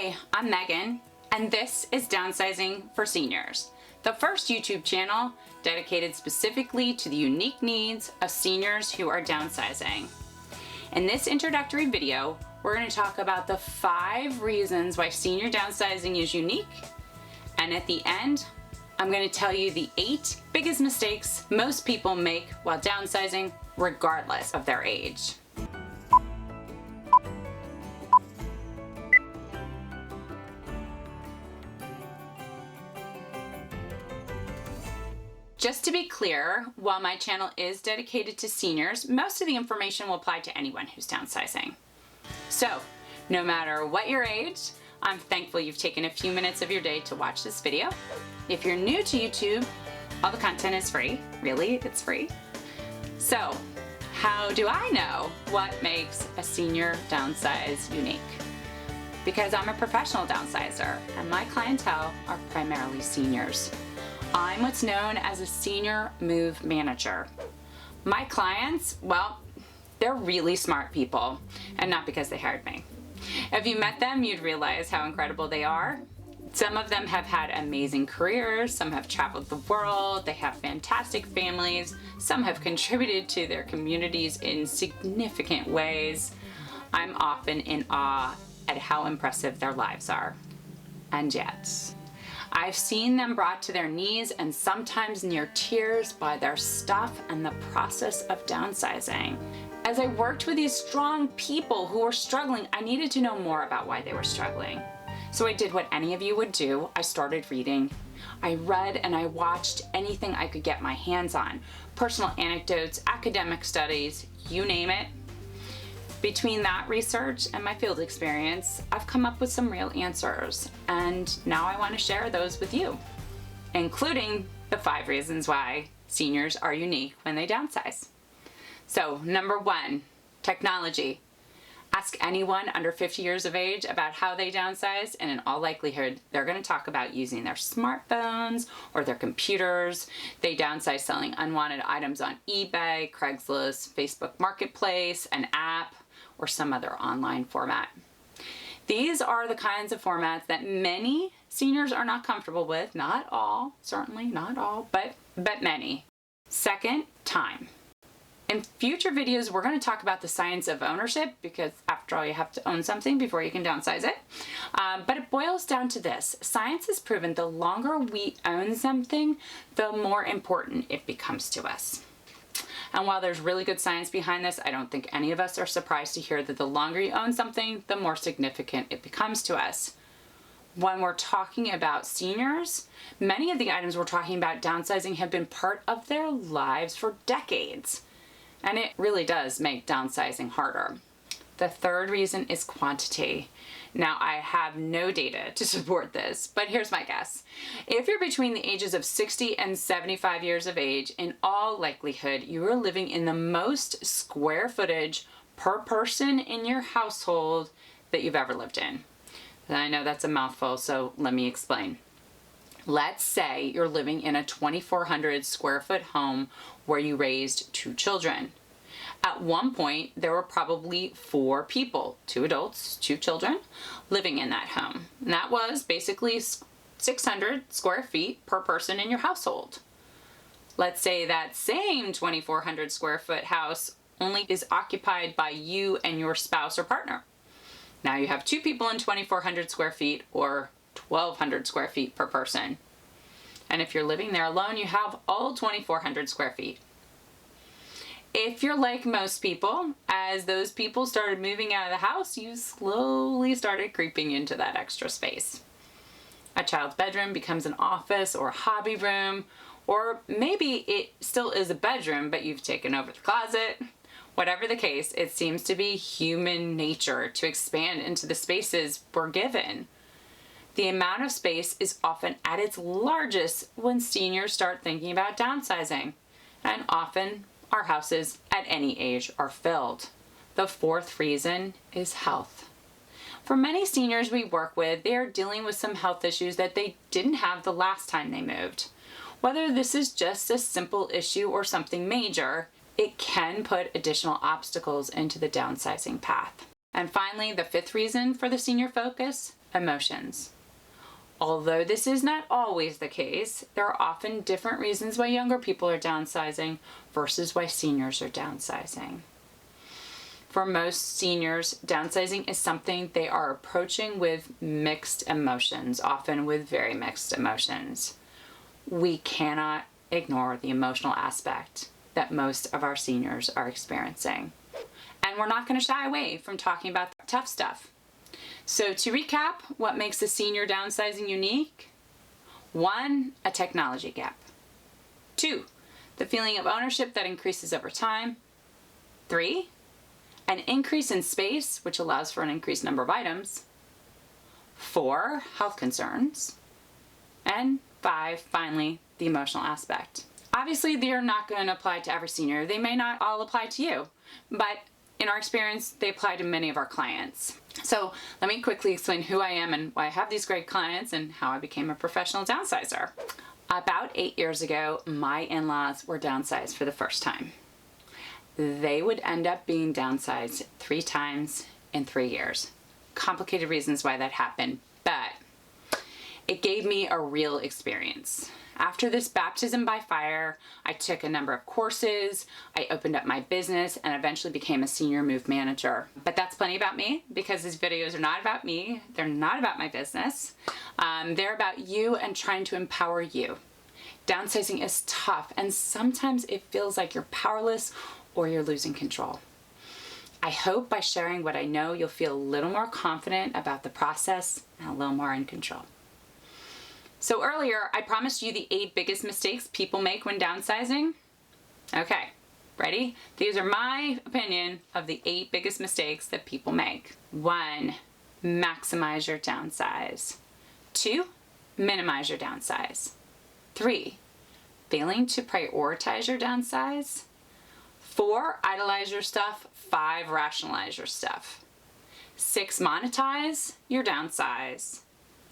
Hi, I'm Megan, and this is Downsizing for Seniors, the first YouTube channel dedicated specifically to the unique needs of seniors who are downsizing. In this introductory video, we're going to talk about the 5 reasons why senior downsizing is unique, and at the end, I'm going to tell you the 8 biggest mistakes most people make while downsizing, regardless of their age. Just to be clear, while my channel is dedicated to seniors, most of the information will apply to anyone who's downsizing. So, no matter what your age, I'm thankful you've taken a few minutes of your day to watch this video. If you're new to YouTube, all the content is free. Really, it's free. So, how do I know what makes a senior downsize unique? Because I'm a professional downsizer, and my clientele are primarily seniors. I'm what's known as a senior move manager. My clients, well, they're really smart people, and not because they hired me. If you met them, you'd realize how incredible they are. Some of them have had amazing careers, some have traveled the world, they have fantastic families, some have contributed to their communities in significant ways. I'm often in awe at how impressive their lives are. And yet, I've seen them brought to their knees and sometimes near tears by their stuff and the process of downsizing. As I worked with these strong people who were struggling, I needed to know more about why they were struggling. So I did what any of you would do. I started reading. I read and I watched anything I could get my hands on. Personal anecdotes, academic studies, you name it. Between that research and my field experience, I've come up with some real answers, and now I want to share those with you, including the 5 reasons why seniors are unique when they downsize. So, number 1, technology. Ask anyone under 50 years of age about how they downsize, and in all likelihood, they're going to talk about using their smartphones or their computers. They downsize selling unwanted items on eBay, Craigslist, Facebook Marketplace, an app, or some other online format. These are the kinds of formats that many seniors are not comfortable with. Not all, certainly not all, but many. Second, time. In future videos, we're going to talk about the science of ownership, because after all, you have to own something before you can downsize it. But it boils down to this. Science has proven the longer we own something, the more important it becomes to us. And while there's really good science behind this, I don't think any of us are surprised to hear that the longer you own something, the more significant it becomes to us. When we're talking about seniors, many of the items we're talking about downsizing have been part of their lives for decades. And it really does make downsizing harder. The third reason is quantity. Now, I have no data to support this, but here's my guess. If you're between the ages of 60 and 75 years of age, in all likelihood, you are living in the most square footage per person in your household that you've ever lived in. And I know that's a mouthful, so let me explain. Let's say you're living in a 2,400 square foot home where you raised 2 children. At one point, there were probably 4 people, 2 adults, 2 children, living in that home. And that was basically 600 square feet per person in your household. Let's say that same 2,400 square foot house only is occupied by you and your spouse or partner. Now you have 2 people in 2,400 square feet, or 1,200 square feet per person. And if you're living there alone, you have all 2,400 square feet. If you're like most people, as those people started moving out of the house, you slowly started creeping into that extra space. A child's bedroom becomes an office or a hobby room, or maybe it still is a bedroom, but you've taken over the closet. Whatever the case, it seems to be human nature to expand into the spaces we're given. The amount of space is often at its largest when seniors start thinking about downsizing, and often our houses at any age are filled. The 4th reason is health. For many seniors we work with, they are dealing with some health issues that they didn't have the last time they moved. Whether this is just a simple issue or something major, it can put additional obstacles into the downsizing path. And finally, the fifth reason for the senior focus, emotions. Although this is not always the case, there are often different reasons why younger people are downsizing versus why seniors are downsizing. For most seniors, downsizing is something they are approaching with mixed emotions, often with very mixed emotions. We cannot ignore the emotional aspect that most of our seniors are experiencing. And we're not going to shy away from talking about the tough stuff. So to recap, what makes a senior downsizing unique? 1, a technology gap. 2, the feeling of ownership that increases over time. 3, an increase in space, which allows for an increased number of items. 4, health concerns. And 5, finally, the emotional aspect. Obviously, they are not going to apply to every senior. They may not all apply to you, but in our experience, they apply to many of our clients. So let me quickly explain who I am and why I have these great clients and how I became a professional downsizer. About 8 years ago, my in-laws were downsized for the first time. They would end up being downsized 3 times in 3 years. Complicated reasons why that happened, but it gave me a real experience. After this baptism by fire, I took a number of courses, I opened up my business, and eventually became a senior move manager. But that's plenty about me, because these videos are not about me, they're not about my business. They're about you and trying to empower you. Downsizing is tough, and sometimes it feels like you're powerless or you're losing control. I hope by sharing what I know, you'll feel a little more confident about the process and a little more in control. So earlier, I promised you the 8 biggest mistakes people make when downsizing. Okay, ready? These are my opinion of the 8 biggest mistakes that people make. 1, maximize your downsize. 2, minimize your downsize. 3, failing to prioritize your downsize. 4, idolize your stuff. 5, rationalize your stuff. 6, monetize your downsize.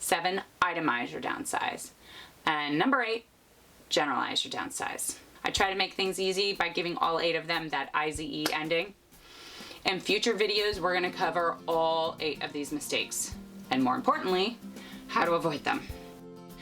7, itemize your downsize. And number 8, generalize your downsize. I try to make things easy by giving all 8 of them that IZE ending. In future videos, we're going to cover all 8 of these mistakes. And more importantly, how to avoid them.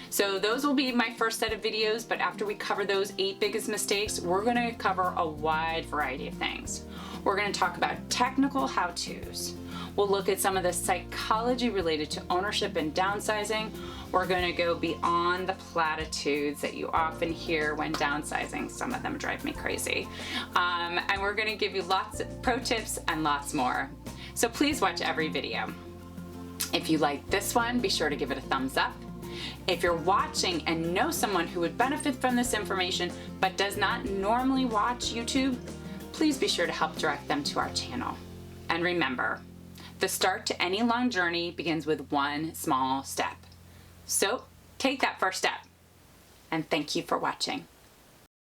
So those will be my first set of videos, but after we cover those 8 biggest mistakes, we're going to cover a wide variety of things. We're going to talk about technical how-tos. We'll look at some of the psychology related to ownership and downsizing. We're going to go beyond the platitudes that you often hear when downsizing. Some of them drive me crazy. And we're going to give you lots of pro tips and lots more. So please watch every video. If you like this one, be sure to give it a thumbs up. If you're watching and know someone who would benefit from this information but does not normally watch YouTube, please be sure to help direct them to our channel. And remember, the start to any long journey begins with one small step. So take that first step. And thank you for watching.